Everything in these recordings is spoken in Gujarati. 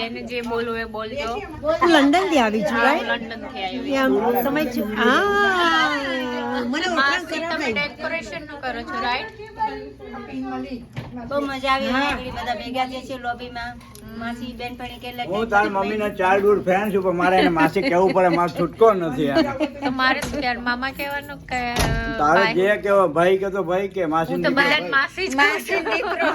જેને જે બોલવું એ બોલજો. હું લંડન થી આવી છું. લંડન થી આવી સમય છું. મને ઓળખાણ તમે ડેકોરેશન નું કરો છો રાઈટ? બહુ મજા આવી. બધા ભેગા થયા છે લોબીમાં. માસી બેનપણી કે હું તાર મમ્મીના ચાઇલ્ડહુડ ફ્રેન્ડ છું, પણ મારે એને માસી કહેવું પડે, મારો છૂટકો નથી. તો મારે ત્યારે મામા કહેવાનું કે તારે જે કેવો ભાઈ કે તો ભાઈ કે માસી તો બધાને માસી જ માસી દીકરો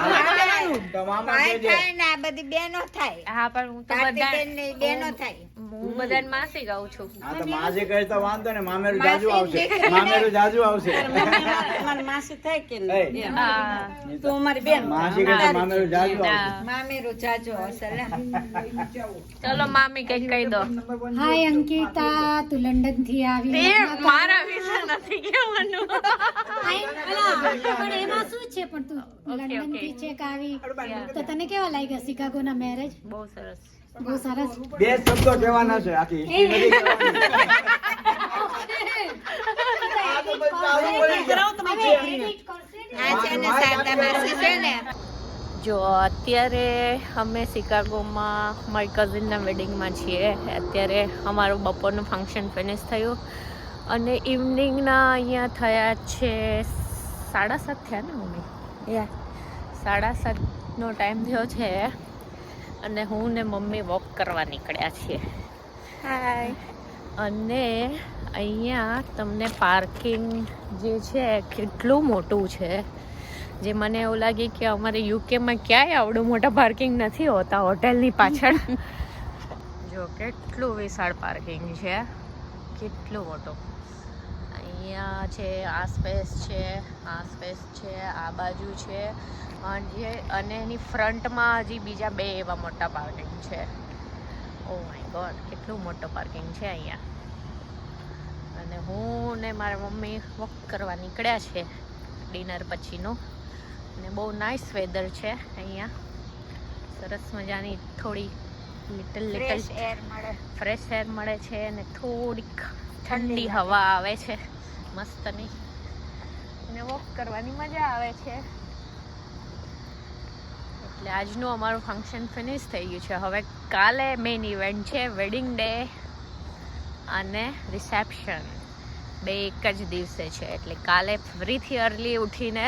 તો મામા ભાઈ કહેજે. થાય ને આ બધી બેનો થાય. હા પણ હું તો બધા કાર્તિકેયનની બેનો થાય. હું બધાને માસી કહું છું. હા તો માસી કહે તો વાંધો ને, મામેરું જાજુ આવશે, મામેરું જાજુ આવશે. તમારી માસી થાય કે નહીં? હા તો અમારી બેન માસી કહે તો મામેરું જાજુ આવશે. મામેરું જાજો હશે લે. ચલો મામી કઈ કહી દો. હાય અંકિતા, તું લંડન થી આવી. તે મારા વિશે નથી કહેવાનું. પણ એમાં શું છે, પણ તું લંડન okay. થી છેક આવી તો તને કેવા લાગ્યા શિકાગો ના મેરેજ? બહુ સરસ. બહુ સરસ. બે શબ્દો કહેવાના છે, આખી history નથી કહેવાની. આ છે ને શારદા માસી છે ને. જો અત્યારે અમે શિકાગોમાં મારી કઝિનના વેડિંગમાં છીએ. અત્યારે અમારું બપોરનું ફંક્શન ફિનિશ થયું અને ઇવનિંગના અહીંયા થયા છે 7:30 થયા ને મમ્મી? 7:30નો ટાઈમ થયો છે અને હું ને મમ્મી વોક કરવા નીકળ્યા છીએ. હાય. અને અહીંયા તમને પાર્કિંગ જે છે કેટલું મોટું છે, જે મને એવું લાગે કે અમારે યુકેમાં ક્યાંય આવડું મોટા પાર્કિંગ નથી હોતા હોટલની પાછળ. જો કેટલું વિશાળ પાર્કિંગ છે, કેટલું મોટું. અહીંયા છે, આ સ્પેસ છે, આ સ્પેસ છે, આ બાજુ છે અને એની ફ્રન્ટમાં હજી બીજા 2 એવા મોટા પાર્કિંગ છે. ઓ માય ગોડ, કેટલું મોટું પાર્કિંગ છે અહીંયા. અને હું ને મારા મમ્મી વોક કરવા નીકળ્યા છે ડિનર પછીનું. અને બહુ નાઇસ વેધર છે અહીંયા. સરસ મજાની થોડી લિટલ ફ્રેશ એર મળે છે અને થોડીક ઠંડી હવા આવે છે મસ્તની, અને વોક કરવાની મજા આવે છે. એટલે આજનું અમારું ફંક્શન ફિનિશ થઈ ગયું છે. હવે કાલે મેઇન ઇવેન્ટ છે, વેડિંગ ડે અને રિસેપ્શન, બે એક જ દિવસે છે. એટલે કાલે ફરીથી અર્લી ઉઠીને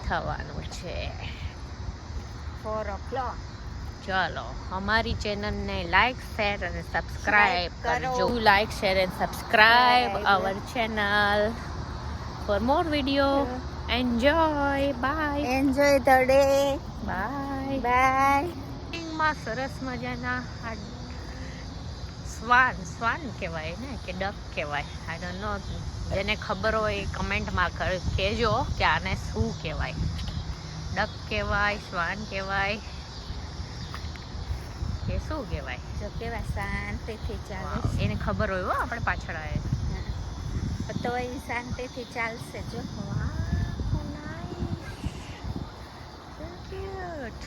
થવાનું છે 4 o'clock. ચલો અમારી ચેનલને લાઈક શેર અને સબસ્ક્રાઇબ કરજો. Like share and subscribe our channel for more video. Enjoy. Bye. Enjoy the day. Bye. Bye. માં સરસ મજાના આ શ્વાન કહેવાય ને કે ડક કહેવાય, આઈ ડોન્ટ નો. જેને ખબર હોય કમેન્ટમાં કહેજો કે આને શું કહેવાય. ડક કહેવાય, શ્વાન કહેવાય કે શું કહેવાય? જો કેવા શાંતિથી ચાલે વાવ, એને ખબર હોય હો, આપણે પાછળ આવે. છે તો એ શાંતિથી ચાલશે જો. વાવ, નાઈસ, સો ક્યુટ.